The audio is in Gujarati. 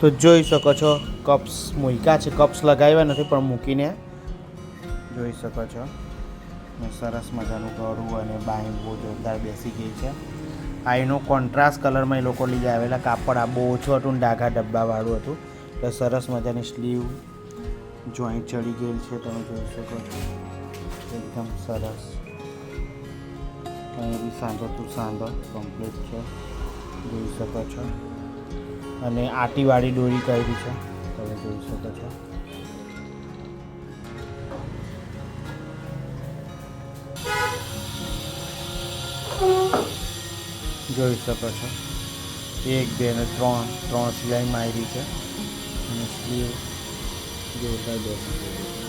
તો જોઈ શકો છો કપ્સ મૂક્યા છે, કપ્સ લગાવ્યા નથી પણ મૂકીને જોઈ શકો છો. સરસ મજાનું ગળું અને બાંય બહુ જોરદાર બેસી ગઈ છે. આ એનો કોન્ટ્રાસ્ટ કલરમાં એ લોકો લઈ આવેલા. કાપડ આ બહુ ઓછું હતું ને ડાઘા ડબ્બાવાળું હતું. એટલે સરસ મજાની સ્લીવ જોઈન્ટ ચડી ગયેલ છે, તમે જોઈ શકો છો. એકદમ સરસ. અહીં બી સાંધો ટુ સાંધો કમ્પ્લીટ છે, જોઈ શકો છો. અને આટીવાળી દોરી કરી છે, તમે જોઈ શકો છો. જોઈ શકો છો 1 2 ને 3 સિલાઈ મારી છે અને સ્લીવ જોરદાર બેસી ગઈ છે.